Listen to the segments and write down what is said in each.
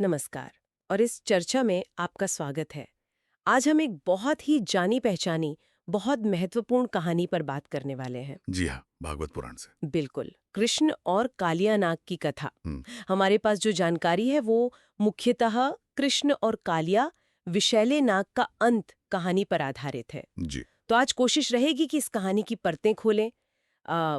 नमस्कार और इस चर्चा में आपका स्वागत है। आज हम एक बहुत ही जानी पहचानी, बहुत महत्वपूर्ण कहानी पर बात करने वाले हैं। जी हाँ, भागवत पुराण से। बिल्कुल, कृष्ण और कालिया नाग की कथा। हम्म। हमारे पास जो जानकारी है वो मुख्यतः कृष्ण और कालिया विषैले नाग का अंत कहानी पर आधारित है। जी। तो आज कोशिश रहेगी कि इस कहानी की परतें खोलें,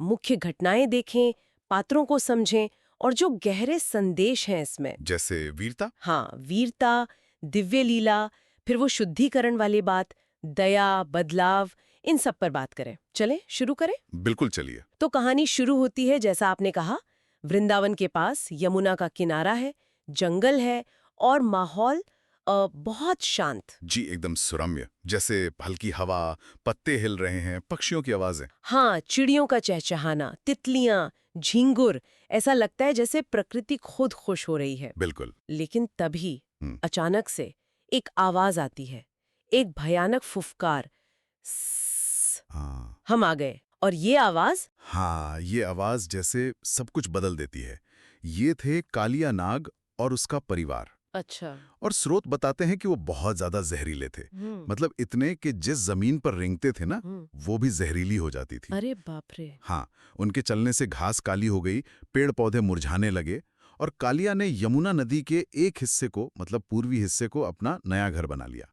मुख्य घटनाएं देखें, पात्रों को समझें और जो गहरे संदेश हैं इसमें। जैसे वीरता। हाँ, वीरता, दिव्य लीला, फिर वो शुद्धिकरण वाली बात, दया, बदलाव, इन सब पर बात करें। चलें, शुरू करें? बिल्कुल, चलिए। तो कहानी शुरू होती है जैसा आपने कहा, वृंदावन के पास यमुना का किनारा है, जंगल है और माहौल बहुत शांत। जी, एकदम सुरम्य, जैसे हल्की हवा, पत्ते हिल रहे हैं, पक्षियों की आवाजें। हाँ, चिड़ियों का चहचहाना, तितलियां, झींगुर, ऐसा लगता है जैसे प्रकृति खुद खुश हो रही है। बिल्कुल। लेकिन तभी हम्म। अचानक से एक आवाज आती है, एक भयानक फुफकार। स्स। हाँ। हम आ गए। और ये आवाज? हाँ, ये आवाज जैसे सब कुछ बदल देती है। ये थे कालिया नाग और उसका परिवार। अच्छा। और स्रोत बताते हैं कि वो बहुत ज्यादा जहरीले थे। मतलब इतने कि जिस जमीन पर रेंगते थे ना, वो भी जहरीली हो जाती थी। अरे बाप रे। हाँ, उनके चलने से घास काली हो गई, पेड़ पौधे मुरझाने लगे और कालिया ने यमुना नदी के एक हिस्से को, मतलब पूर्वी हिस्से को, अपना नया घर बना लिया।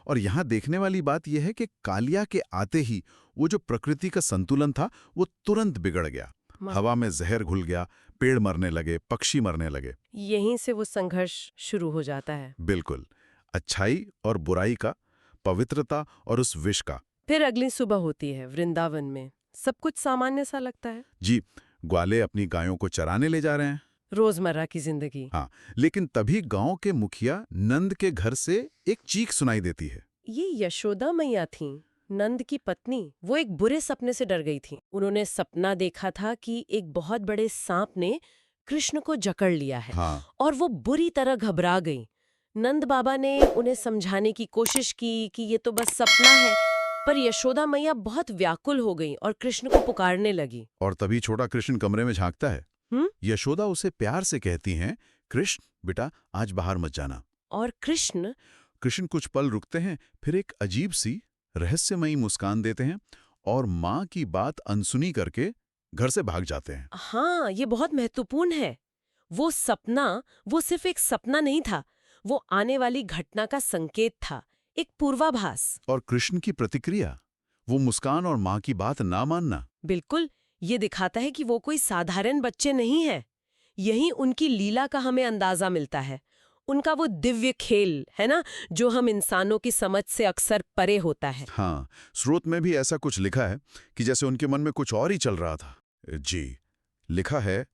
और यहाँ देखने वाली बात यह है कि कालिया के आते ही वो जो प्रकृति का संतुलन था वो तुरंत बिगड़ गया। हवा में जहर घुल गया, पेड़ मरने लगे, पक्षी मरने लगे। यहीं से वो संघर्ष शुरू हो जाता है। बिल्कुल, अच्छाई और बुराई का, पवित्रता और उस विष का। फिर अगली सुबह होती है वृंदावन में। सब कुछ सामान्य सा लगता है। जी, ग्वाले अपनी गायों को चराने ले जा रहे हैं। रोजमर्रा की जिंदगी। हाँ, लेकिन तभी गांव के मुखिया नंद के घर से एक चीख सुनाई देती है। ये यशोदा मैया थीं, नंद की पत्नी। वो एक बुरे सपने से डर गई थी। उन्होंने सपना देखा था कि एक बहुत बड़े सांप ने कृष्ण को जकड़ लिया है। हाँ। और वो बुरी तरह घबरा गई। नंद बाबा ने उन्हें समझाने की कोशिश की कि ये तो बस सपना है, पर यशोदा मैया बहुत व्याकुल हो गई और कृष्ण को पुकारने लगी। और तभी छोटा कृष्ण कमरे में झांकता है। हम्म। यशोदा उसे प्यार से कहती हैं, कृष्ण बेटा, आज बाहर मत जाना। और कृष्ण? कृष्ण कुछ पल रुकते हैं, फिर एक अजीब सी रहस्यमयी मुस्कान देते हैं और माँ की बात अनसुनी करके घर से भाग जाते हैं। हाँ, ये बहुत महत्वपूर्ण है। वो सपना, वो सिर्फ एक सपना नहीं था, वो आने वाली घटना का संकेत था, एक पूर्वाभास। और कृष्ण की प्रतिक्रिया, वो मुस्कान और माँ की बात ना मानना। बिल्कुल, ये दिखाता है कि वो कोई साधारण बच्चे नहीं है। यही उनकी लीला का हमें अंदाजा मिलता है। उनका वो दिव्य खेल है ना, जो हम इंसानों की समझ से अक्सर परे होता है। हाँ, स्रोत में भी ऐसा कुछ लिखा है कि जैसे उनके मन में कुछ और ही चल रहा था। जी, लिखा है,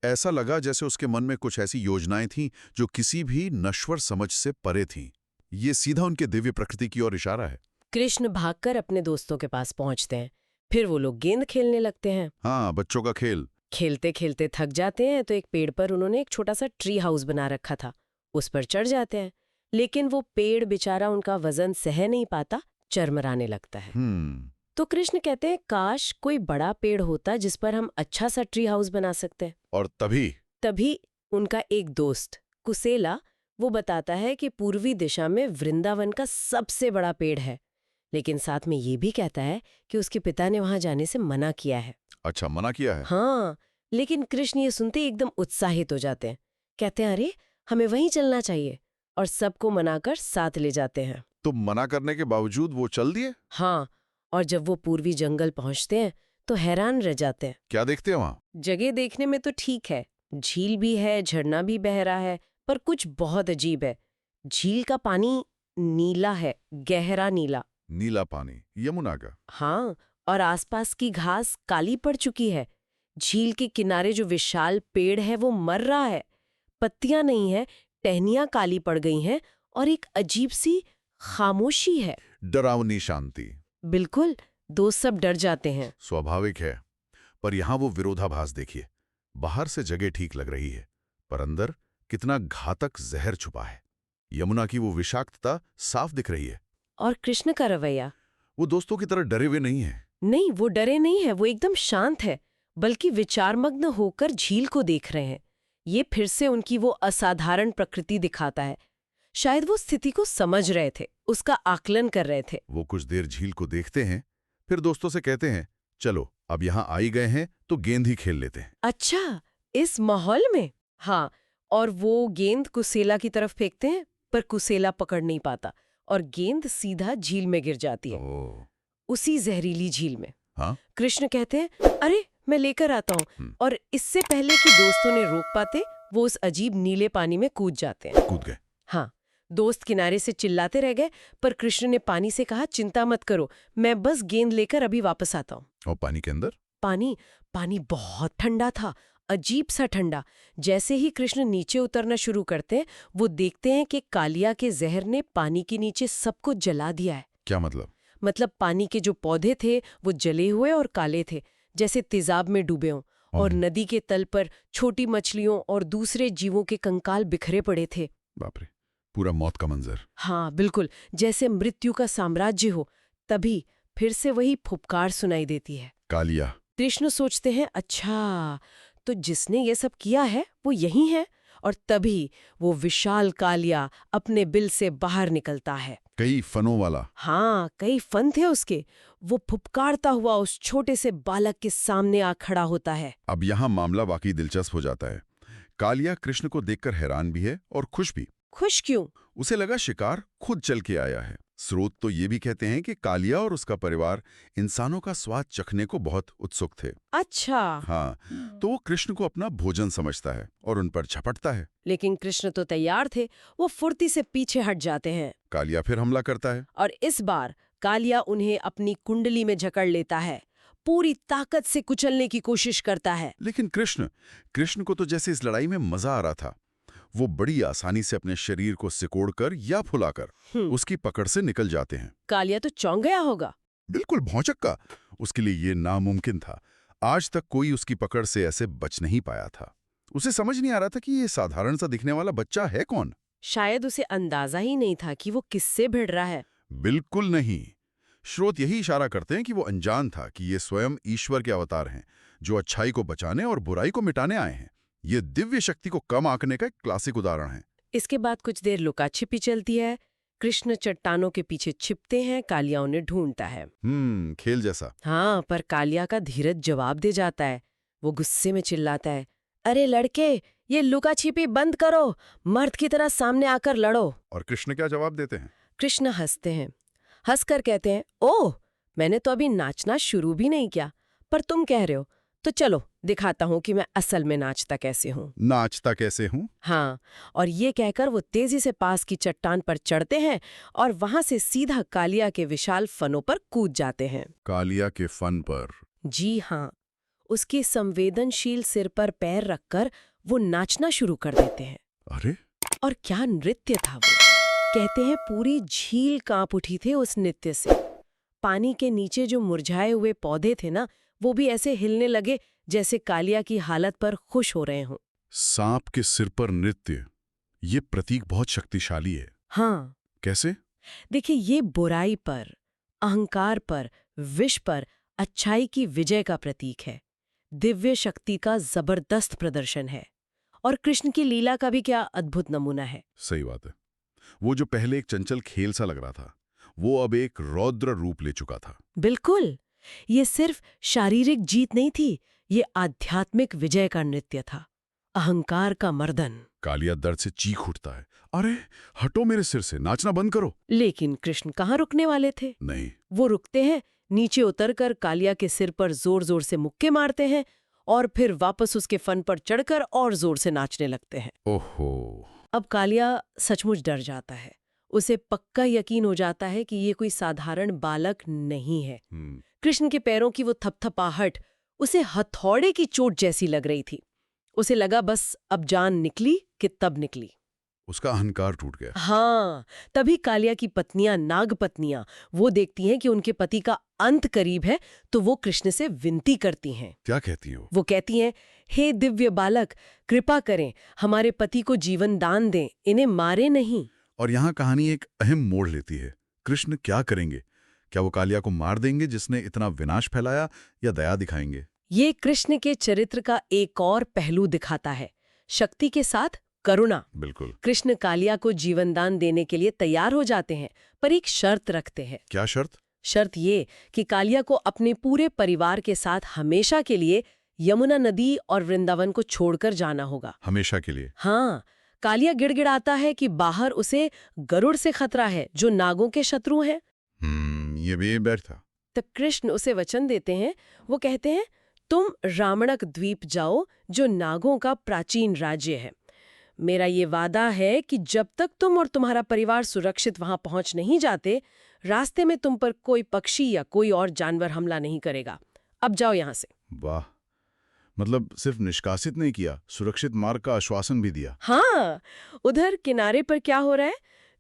ऐसा लगा जैसे उसके मन में कुछ ऐसी योजनाएं थीं जो किसी भी नश्वर समझ से परे थीं। ये सीधा उनके दिव्य प्रकृति की ओर इशारा है। कृष्ण भागकर अपने दोस्तों के पास पहुंचते हैं। फिर वो लोग गेंद खेलने लगते हैं। हाँ, बच्चों का खेल। खेलते खेलते थक जाते हैं तो एक पेड़ पर उन्होंने एक छोटा सा ट्री हाउस बना रखा था, उस पर चढ़ जाते हैं। लेकिन वो पेड़ बेचारा उनका वजन सह नहीं पाता, चरमराने लगता है। तो कृष्ण कहते हैं, काश कोई बड़ा पेड़ होता जिस पर हम अच्छा सा ट्री हाउस बना सकते हैं। और तभी उनका एक दोस्त कुसेला, वो बताता है कि पूर्वी दिशा में वृंदावन का सबसे बड़ा पेड़ है, लेकिन साथ में ये भी कहता है कि उसके पिता ने वहां जाने से मना किया है। अच्छा, मना किया है? हाँ, लेकिन कृष्ण ये सुनते एकदम उत्साहित हो जाते हैं। कहते हैं, अरे हमें वहीं चलना चाहिए, और सबको मनाकर साथ ले जाते हैं। तो मना करने के बावजूद वो चल दिए? हाँ, और जब वो पूर्वी जंगल पहुंचते हैं तो हैरान रह जाते हैं। क्या देखते हैं वहां? जगह देखने में तो ठीक है, झील भी है, झरना भी बह रहा है, पर कुछ बहुत अजीब है। झील का पानी नीला है, गहरा नीला। नीला पानी, यमुना का? हाँ, और आसपास की घास काली पड़ चुकी है। झील के किनारे जो विशाल पेड़ है वो मर रहा है, पत्तियां नहीं है, टहनियां काली पड़ गई हैं और एक अजीब सी खामोशी है। डरावनी शांति। बिल्कुल, दोस्त सब डर जाते हैं। स्वाभाविक है, पर यहां वो विरोधाभास देखिए। बाहर से जगह ठीक लग रही है, पर अंदर कितना घातक जहर छुपा है। यमुना की वो विषाक्तता साफ दिख रही है। और कृष्ण का रवैया? वो दोस्तों की तरह डरे हुए नहीं है। नहीं, वो डरे नहीं है, वो एकदम शांत है, बल्कि विचारमग्न होकर झील को देख रहे हैं। ये फिर से उनकी वो असाधारण प्रकृति दिखाता है। शायद वो स्थिति को समझ रहे थे, उसका आकलन कर रहे थे। वो कुछ देर झील को देखते हैं, फिर दोस्तों से कहते हैं, चलो अब यहाँ आ ही गए हैं तो गेंद ही खेल लेते हैं। अच्छा, इस माहौल में? हाँ, और वो गेंद कुसेला की तरफ फेंकते हैं, पर कुसेला पकड़ नहीं पाता और गेंद सीधा झील में गिर जाती है। उसी जहरीली झील में। हाँ? कृष्ण कहते हैं, अरे मैं लेकर आता हूँ, और इससे पहले कि दोस्तों ने रोक पाते, वो उस अजीब नीले पानी में कूद जाते हैं। कूद गए? हाँ, दोस्त किनारे से चिल्लाते रह गए, पर कृष्ण ने पानी से कहा, चिंता मत करो, मैं बस गेंद लेकर अभी वापस आता हूँ। और पानी के अंदर? पानी बहुत ठंडा था, अजीब सा ठंडा। जैसे ही कृष्ण नीचे उतरना शुरू करते हैं, वो देखते हैं कि कालिया के जहर ने पानी के नीचे सब कुछ जला दिया है। क्या मतलब? मतलब पानी के जो पौधे थे वो जले हुए और काले थे, जैसे तेजाब में डूबे हों, और नदी के तल पर छोटी मछलियों और दूसरे जीवों के कंकाल बिखरे पड़े थे। बाप रे, पूरा मौत का मंजर। हाँ बिल्कुल, जैसे मृत्यु का साम्राज्य हो। तभी फिर से वही फुफकार सुनाई देती है, कालिया। कृष्ण सोचते हैं, अच्छा तो जिसने ये सब किया है वो यही है। और तभी वो विशाल कालिया अपने बिल से बाहर निकलता है। कई फनों वाला? हाँ, कई फन थे उसके। वो फुफकारता हुआ उस छोटे से बालक के सामने आ खड़ा होता है। अब यहाँ मामला वाकई दिलचस्प हो जाता है। कालिया कृष्ण को देखकर हैरान भी है और खुश भी। खुश क्यों? उसे लगा शिकार खुद चल के आया है। स्रोत तो ये भी कहते हैं कि कालिया और उसका परिवार इंसानों का स्वाद चखने को बहुत उत्सुक थे। अच्छा। हाँ, तो वो कृष्ण को अपना भोजन समझता है और उन पर झपटता है। लेकिन कृष्ण तो तैयार थे, वो फुर्ती से पीछे हट जाते हैं। कालिया फिर हमला करता है, और इस बार कालिया उन्हें अपनी कुंडली में जकड़ लेता है, पूरी ताकत से कुचलने की कोशिश करता है। लेकिन कृष्ण को तो जैसे इस लड़ाई में मजा आ रहा था। वो बड़ी आसानी से अपने शरीर को सिकोड़कर या फुलाकर उसकी पकड़ से निकल जाते हैं। कालिया तो चौंक गया होगा। बिल्कुल भौंचक्का। उसके लिए ये नामुमकिन था। आज तक कोई उसकी पकड़ से ऐसे बच नहीं पाया था। उसे समझ नहीं आ रहा था कि ये साधारण सा दिखने वाला बच्चा है कौन। शायद उसे अंदाजा ही नहीं था कि वो किससे भिड़ रहा है। बिल्कुल नहीं। स्रोत यही इशारा करते हैं कि वो अनजान था कि ये स्वयं ईश्वर के अवतार हैं, जो अच्छाई को बचाने और बुराई को मिटाने आए हैं। ये दिव्य शक्ति को कम आंकने का एक क्लासिक उदाहरण है। इसके बाद कुछ देर लुका छिपी चलती है। कृष्ण चट्टानों के पीछे छिपते हैं, कालिया उन्हें ढूंढता है। खेल जैसा। हाँ, पर कालिया का धीरज जवाब दे जाता है। वो गुस्से में चिल्लाता है, अरे लड़के, ये लुका छिपी बंद करो, मर्द की तरह सामने आकर लड़ो। और कृष्ण क्या जवाब देते हैं? कृष्ण हंसते हैं, हंसकर कहते हैं, ओह, मैंने तो अभी नाचना शुरू भी नहीं किया, पर तुम कह रहे हो तो चलो दिखाता हूं कि मैं असल में नाचता कैसे हूं। नाचता कैसे हूं? हाँ, और ये कहकर वो तेजी से पास की चट्टान पर चढ़ते हैं और वहां से सीधा कालिया के विशाल फनों पर कूद जाते हैं। कालिया के फन पर? जी हाँ, उसके संवेदनशील सिर पर पैर रखकर वो नाचना शुरू कर देते हैं। अरे, और क्या नृत्य था वो! कहते हैं पूरी झील कांप उठी थी उस नृत्य से। पानी के नीचे जो मुरझाए हुए पौधे थे ना, वो भी ऐसे हिलने लगे जैसे कालिया की हालत पर खुश हो रहे हों। सांप के सिर पर नृत्य, ये प्रतीक बहुत शक्तिशाली है। हाँ, कैसे? देखिए, ये बुराई पर, अहंकार पर, विष पर अच्छाई की विजय का प्रतीक है। दिव्य शक्ति का जबरदस्त प्रदर्शन है। और कृष्ण की लीला का भी क्या अद्भुत नमूना है। सही बात है। वो जो पहले एक चंचल खेल सा लग रहा था, वो अब एक रौद्र रूप ले चुका था। बिल्कुल, ये सिर्फ शारीरिक जीत नहीं थी, ये आध्यात्मिक विजय का नृत्य था, अहंकार का मर्दन। कालिया दर्द से चीख उठता है, अरे हटो मेरे सिर से, नाचना बंद करो। लेकिन कृष्ण कहाँ रुकने वाले थे? नहीं। वो रुकते हैं, नीचे उतरकर कालिया के सिर पर जोर जोर से मुक्के मारते हैं और फिर वापस उसके फन पर चढ़कर और जोर से नाचने लगते हैं। ओहो। अब कालिया सचमुच डर जाता है। उसे पक्का यकीन हो जाता है कि ये कोई साधारण बालक नहीं है। कृष्ण के पैरों की वो थपथपाहट उसे हथौड़े की चोट जैसी लग रही थी। उसे लगा बस अब जान निकली कि तब निकली। उसका अहंकार टूट गया। हाँ, तभी कालिया की पत्नियां, नाग पत्नियां, वो देखती हैं कि उनके पति का अंत करीब है, तो वो कृष्ण से विनती करती हैं। क्या कहती हो? वो कहती हैं, हे दिव्य बालक, कृपा करें, हमारे पति को जीवन दान दें, इन्हें मारे नहीं। और यहाँ कहानी एक अहम मोड़ लेती है। कृष्ण क्या करेंगे? क्या वो कालिया को मार देंगे जिसने इतना विनाश फैलाया, या दया दिखाएंगे? ये कृष्ण के चरित्र का एक और पहलू दिखाता है। शक्ति के साथ करुणा। बिल्कुल। कृष्ण कालिया को जीवनदान देने के लिए तैयार हो जाते हैं, पर एक शर्त रखते हैं। क्या शर्त? शर्त ये कि कालिया को अपने पूरे परिवार के साथ हमेशा के लिए यमुना नदी और वृंदावन को छोड़कर जाना होगा। हमेशा के लिए? हाँ। कालिया गिड़गिड़ाता है कि बाहर उसे गरुड़ से खतरा है, जो नागों के शत्रु हैं। ये भी बैठ था। तब कृष्ण उसे वचन देते हैं। वो कहते हैं, तुम रामणक द्वीप जाओ, जो नागों का प्राचीन राज्य है। मेरा ये वादा है कि जब तक तुम और तुम्हारा परिवार सुरक्षित वहां पहुंच नहीं जाते, रास्ते में तुम पर कोई पक्षी या कोई और जानवर हमला नहीं करेगा। अब जाओ यहां से। वाह, मतलब सिर्फ निष्कासित नहीं किया, सुरक्षित मार्ग का आश्वासन भी दिया। हाँ। उधर किनारे पर क्या हो रहा है?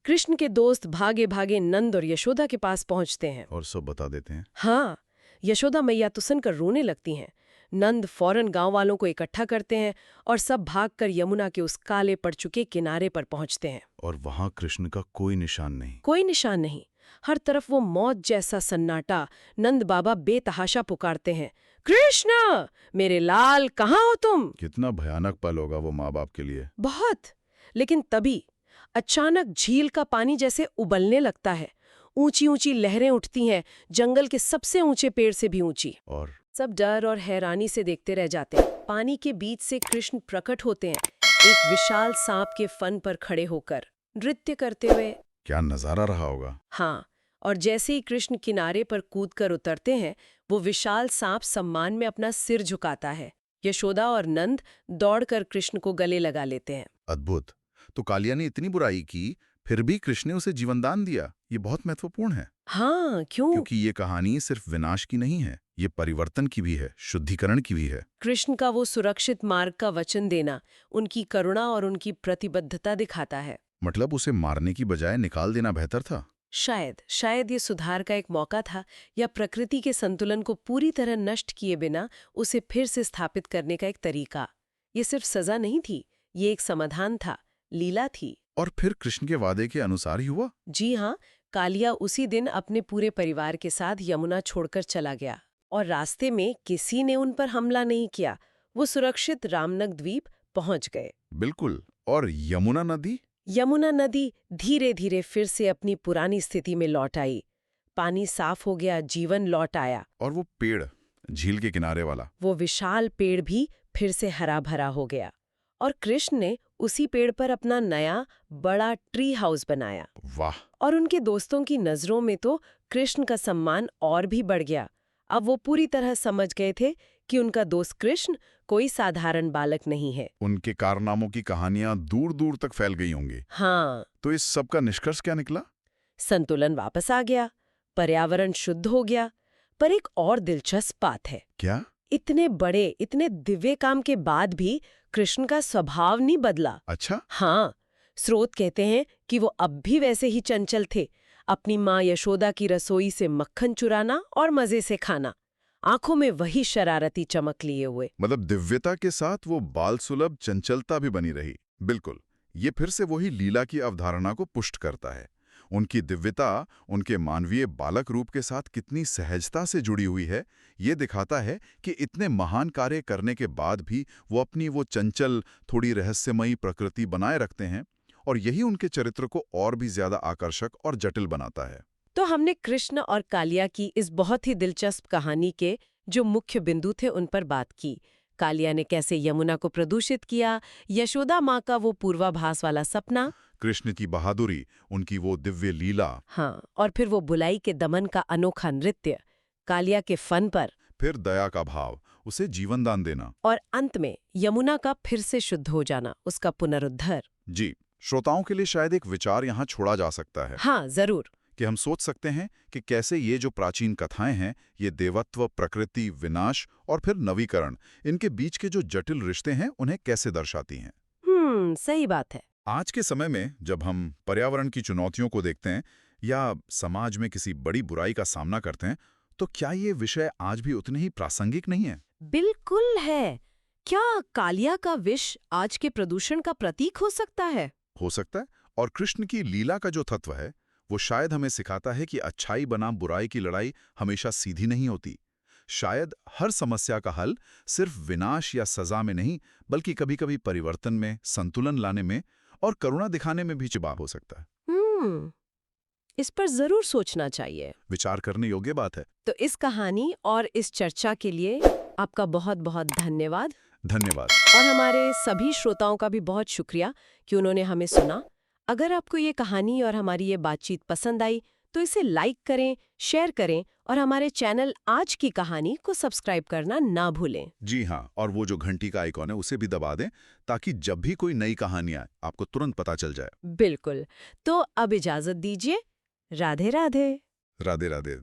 कृष्ण के दोस्त भागे भागे नंद और यशोदा के पास पहुंचते हैं और सब बता देते हैं। हाँ। यशोदा मैया तो सुनकर रोने लगती हैं। नंद फौरन गांव वालों को इकट्ठा करते हैं और सब भागकर यमुना के उस काले पड़ चुके किनारे पर पहुंचते हैं। और वहां कृष्ण का कोई निशान नहीं। कोई निशान नहीं। हर तरफ वो मौत जैसा सन्नाटा। नंद बाबा बेतहाशा पुकारते हैं, कृष्ण मेरे लाल, कहाँ हो तुम? कितना भयानक पल होगा वो माँ बाप के लिए। बहुत। लेकिन तभी अचानक झील का पानी जैसे उबलने लगता है। ऊंची ऊंची लहरें उठती हैं, जंगल के सबसे ऊंचे पेड़ से भी ऊंची। और सब डर और हैरानी से देखते रह जाते हैं। पानी के बीच से कृष्ण प्रकट होते हैं, एक विशाल सांप के फन पर खड़े होकर नृत्य करते हुए। क्या नजारा रहा होगा। हाँ। और जैसे ही कृष्ण किनारे पर कूदकर उतरते हैं, वो विशाल सांप सम्मान में अपना सिर झुकाता है। यशोदा और नंद दौड़कर कृष्ण को गले लगा लेते हैं। अद्भुत। तो कालिया ने इतनी बुराई की, फिर भी कृष्ण ने उसे जीवनदान दिया। ये बहुत महत्वपूर्ण है। हाँ, क्यों? क्योंकि ये कहानी सिर्फ विनाश की नहीं है, ये परिवर्तन की भी है, शुद्धिकरण की भी है। कृष्ण का वो सुरक्षित मार्ग का वचन देना उनकी करुणा और उनकी प्रतिबद्धता दिखाता है। मतलब उसे मारने की बजाय निकाल देना बेहतर था। शायद ये सुधार का एक मौका था, या प्रकृति के संतुलन को पूरी तरह नष्ट किए बिना उसे फिर से स्थापित करने का एक तरीका। ये सिर्फ सजा नहीं थी, ये एक समाधान था, लीला थी। और फिर कृष्ण के वादे के अनुसार ही हुआ। जी हाँ। कालिया उसी दिन अपने पूरे परिवार के साथ यमुना छोड़कर चला गया और रास्ते में किसी ने उन पर हमला नहीं किया। वो सुरक्षित रामनक द्वीप पहुंच गए। बिल्कुल। और यमुना नदी धीरे धीरे फिर से अपनी पुरानी स्थिति में लौट आई। पानी साफ हो गया, जीवन लौट आया। और वो पेड़, झील के किनारे वाला, वो विशाल पेड़ भी फिर से हरा भरा हो गया। और कृष्ण ने उसी पेड़ पर अपना नया बड़ा ट्री हाउस बनाया। वाह। और उनके दोस्तों की नजरों में तो कृष्ण का सम्मान और भी बढ़ गया। अब वो पूरी तरह समझ गए थे कि उनका दोस्त कृष्ण कोई साधारण बालक नहीं है। उनके कारनामों की कहानियां दूर दूर तक फैल गई होंगी। हाँ। तो इस सब का निष्कर्ष क्या निकला? संतुलन वापस आ गया, पर्यावरण शुद्ध हो गया। पर एक और दिलचस्प बात है। क्या? इतने बड़े, इतने दिव्य काम के बाद भी कृष्ण का स्वभाव नहीं बदला। अच्छा। हाँ। स्रोत कहते हैं कि वो अब भी वैसे ही चंचल थे। अपनी माँ यशोदा की रसोई से मक्खन चुराना और मजे से खाना, आंखों में वही शरारती चमक लिए हुए। मतलब दिव्यता के साथ वो बाल सुलभ चंचलता भी बनी रही। बिल्कुल। ये फिर से वही लीला की अवधारणा को पुष्ट करता है। उनकी दिव्यता उनके मानवीय बालक रूप के साथ कितनी सहजता से जुड़ी हुई है, ये दिखाता है कि इतने महान कार्य करने के बाद भी वो अपनी वो चंचल, थोड़ी रहस्यमयी प्रकृति बनाए रखते हैं, और यही उनके चरित्र को और भी ज्यादा आकर्षक और जटिल बनाता है। तो हमने कृष्ण और कालिया की इस बहुत ही दिलचस्प कहानी के जो मुख्य बिंदु थे उन पर बात की। कालिया ने कैसे यमुना को प्रदूषित किया, यशोदा माँ का वो पूर्वाभास वाला सपना, कृष्ण की बहादुरी, उनकी वो दिव्य लीला, हाँ, और फिर वो बुलाई के दमन का अनोखा नृत्य, कालिया के फन पर, फिर दया का भाव, उसे जीवनदान देना, और अंत में यमुना का फिर से शुद्ध हो जाना, उसका पुनरुद्धार। जी। श्रोताओं के लिए शायद एक विचार यहाँ छोड़ा जा सकता है। हाँ, जरूर। कि हम सोच सकते हैं कि कैसे ये जो प्राचीन कथाएं हैं, ये देवत्व, प्रकृति, विनाश और फिर नवीकरण, इनके बीच के जो जटिल रिश्ते हैं उन्हें कैसे दर्शाती हैं। सही बात है। आज के समय में जब हम पर्यावरण की चुनौतियों को देखते हैं या समाज में किसी बड़ी बुराई का सामना करते हैं, तो क्या ये विषय आज भी उतने ही प्रासंगिक नहीं है? बिल्कुल है। क्या कालिया का विष आज के प्रदूषण का प्रतीक हो सकता है? हो सकता है। और कृष्ण की लीला का जो तत्व है, वो शायद हमें सिखाता है कि अच्छाई बनाम बुराई की लड़ाई हमेशा सीधी नहीं होती। शायद हर समस्या का हल सिर्फ विनाश या सजा में नहीं, बल्कि कभी-कभी परिवर्तन में, संतुलन लाने में और करुणा दिखाने में भी छिपा हो सकता है। इस पर जरूर सोचना चाहिए। विचार करने योग्य बात है। तो इस कहानी और इस चर्चा के लिए आपका बहुत बहुत धन्यवाद। धन्यवाद। और हमारे सभी श्रोताओं का भी बहुत शुक्रिया कि उन्होंने हमें सुना। अगर आपको ये कहानी और हमारी ये बातचीत पसंद आई तो इसे लाइक करें, शेयर करें और हमारे चैनल आज की कहानी को सब्सक्राइब करना ना भूलें। जी हाँ, और वो जो घंटी का आइकॉन है उसे भी दबा दें ताकि जब भी कोई नई कहानी आए आपको तुरंत पता चल जाए। बिल्कुल। तो अब इजाजत दीजिए। राधे राधे। राधे राधे।